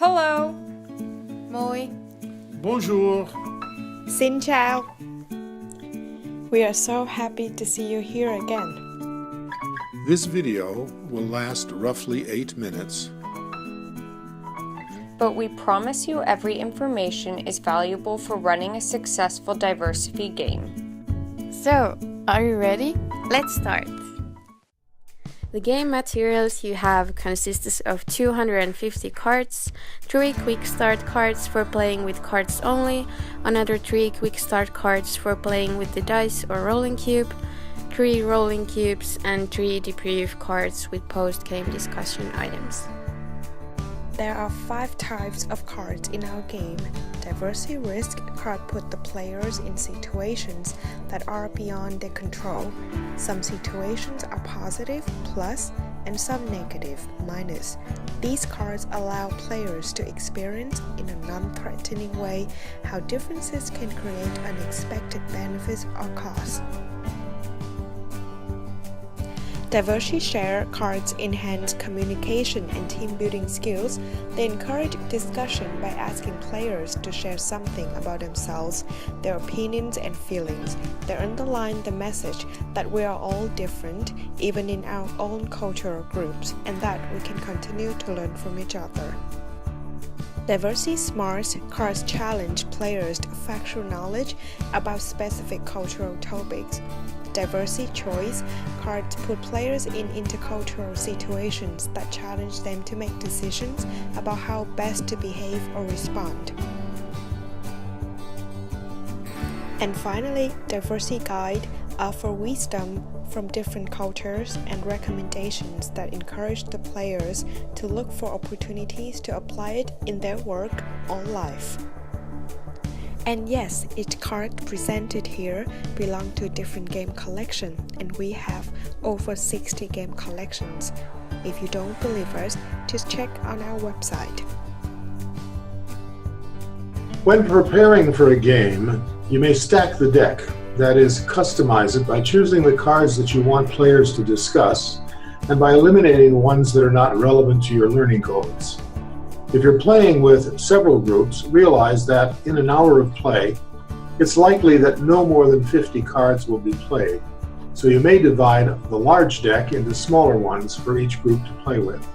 Hello. Moi. Bonjour. Xin chào. We are so happy to see you here again. This video will last roughly 8 minutes. But we promise you every information is valuable for running a successful diversity game. So, are you ready? Let's start. The game materials you have consists of 250 cards, 3 quick start cards for playing with cards only, another 3 quick start cards for playing with the dice or rolling cube, 3 rolling cubes, and 3 debrief cards with post-game discussion items. There are 5 types of cards in our game. Diversity risk card put the players in situations that are beyond their control. Some situations are positive, plus, and some negative, minus. These cards allow players to experience in a non-threatening way how differences can create unexpected benefits or costs. Diversity share cards enhance communication and team-building skills. They encourage discussion by asking players to share something about themselves, their opinions and feelings. They underline the message that we are all different, even in our own cultural groups, and that we can continue to learn from each other. Diversity Smarts cards challenge players to factual knowledge about specific cultural topics. Diversity Choice cards put players in intercultural situations that challenge them to make decisions about how best to behave or respond. And finally, Diversity Guide offer wisdom from different cultures and recommendations that encourage the players to look for opportunities to apply it in their work or life. And yes, each card presented here belongs to a different game collection, and we have over 60 game collections. If you don't believe us, just check on our website. When preparing for a game, you may stack the deck, that is, customize it by choosing the cards that you want players to discuss and by eliminating the ones that are not relevant to your learning goals. If you're playing with several groups, realize that in an hour of play, it's likely that no more than 50 cards will be played, so you may divide the large deck into smaller ones for each group to play with.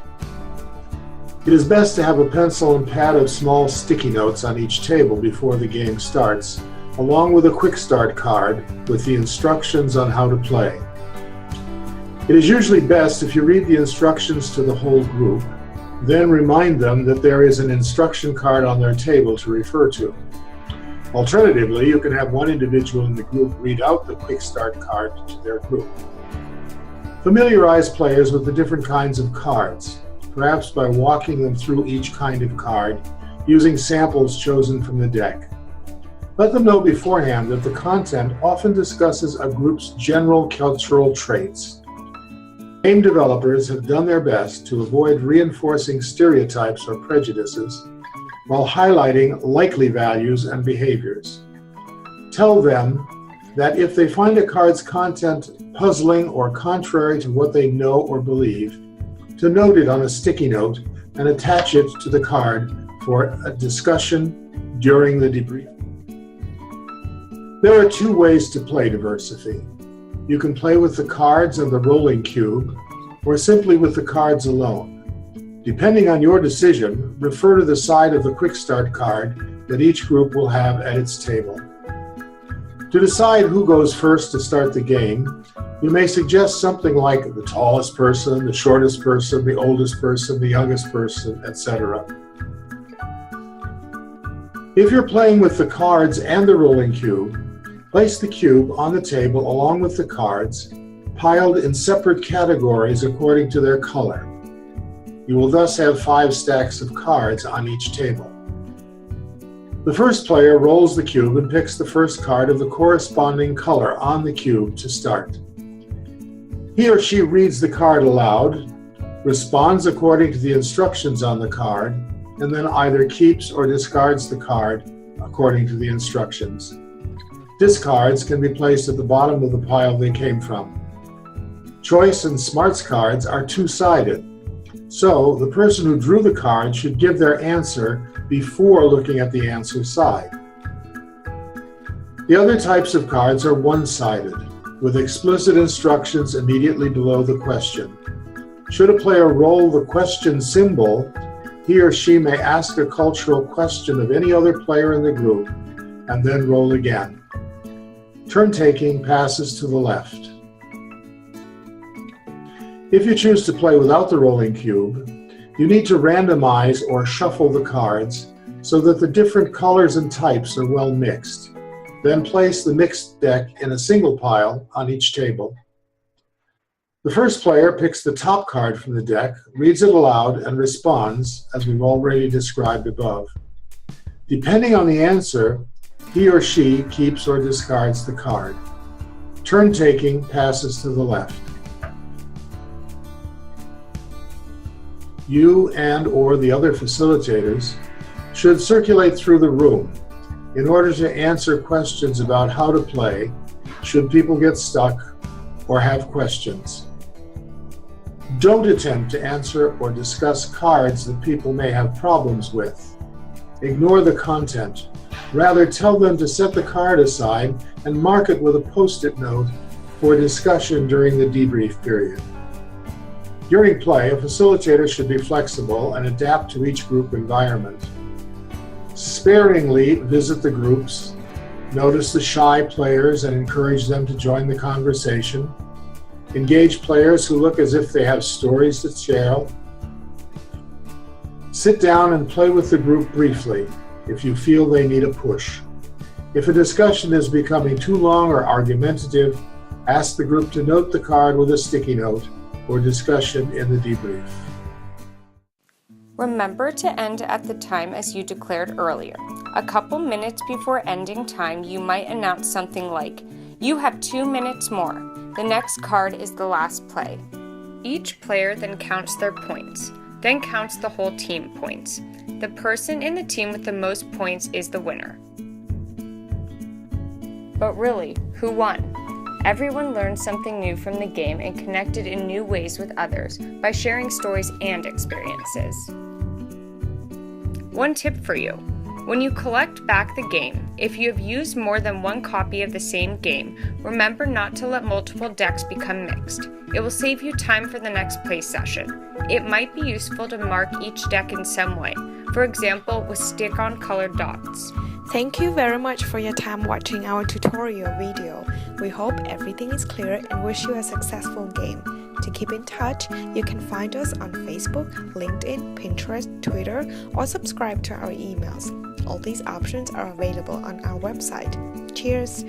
It is best to have a pencil and pad of small sticky notes on each table before the game starts, along with a quick start card with the instructions on how to play. It is usually best if you read the instructions to the whole group, then remind them that there is an instruction card on their table to refer to. Alternatively, you can have one individual in the group read out the quick start card to their group. Familiarize players with the different kinds of cards, perhaps by walking them through each kind of card, using samples chosen from the deck. Let them know beforehand that the content often discusses a group's general cultural traits. Game developers have done their best to avoid reinforcing stereotypes or prejudices while highlighting likely values and behaviors. Tell them that if they find a card's content puzzling or contrary to what they know or believe, to note it on a sticky note and attach it to the card for a discussion during the debrief. There are 2 ways to play diversity. You can play with the cards and the rolling cube, or simply with the cards alone. Depending on your decision, refer to the side of the quick start card that each group will have at its table. To decide who goes first to start the game, you may suggest something like the tallest person, the shortest person, the oldest person, the youngest person, etc. If you're playing with the cards and the rolling cube, place the cube on the table along with the cards, piled in separate categories according to their color. You will thus have 5 stacks of cards on each table. The first player rolls the cube and picks the first card of the corresponding color on the cube to start. He or she reads the card aloud, responds according to the instructions on the card, and then either keeps or discards the card according to the instructions. Discards can be placed at the bottom of the pile they came from. Choice and Smarts cards are 2-sided, So the person who drew the card should give their answer before looking at the answer side. The other types of cards are one-sided, with explicit instructions immediately below the question. Should a player roll the question symbol, he or she may ask a cultural question of any other player in the group, and then roll again. Turn-taking passes to the left. If you choose to play without the rolling cube, you need to randomize or shuffle the cards so that the different colors and types are well mixed. Then place the mixed deck in a single pile on each table. The first player picks the top card from the deck, reads it aloud, and responds, as we've already described above. Depending on the answer, he or she keeps or discards the card. Turn-taking passes to the left. You and/or the other facilitators should circulate through the room in order to answer questions about how to play, should people get stuck or have questions. Don't attempt to answer or discuss cards that people may have problems with. Ignore the content. Rather, tell them to set the card aside and mark it with a post-it note for discussion during the debrief period. During play, a facilitator should be flexible and adapt to each group environment. Sparingly visit the groups, notice the shy players and encourage them to join the conversation. Engage players who look as if they have stories to share. Sit down and play with the group briefly if you feel they need a push. If a discussion is becoming too long or argumentative, ask the group to note the card with a sticky note or discussion in the debrief. Remember to end at the time as you declared earlier. A couple minutes before ending time, you might announce something like, "You have 2 minutes more. The next card is the last play." Each player then counts their points, then counts the whole team points. The person in the team with the most points is the winner. But really, who won? Everyone learned something new from the game and connected in new ways with others by sharing stories and experiences. One tip for you. When you collect back the game, if you have used more than one copy of the same game, remember not to let multiple decks become mixed. It will save you time for the next play session. It might be useful to mark each deck in some way, for example with stick-on colored dots. Thank you very much for your time watching our tutorial video. We hope everything is clear and wish you a successful game. To keep in touch, you can find us on Facebook, LinkedIn, Pinterest, Twitter, or subscribe to our emails. All these options are available on our website. Cheers!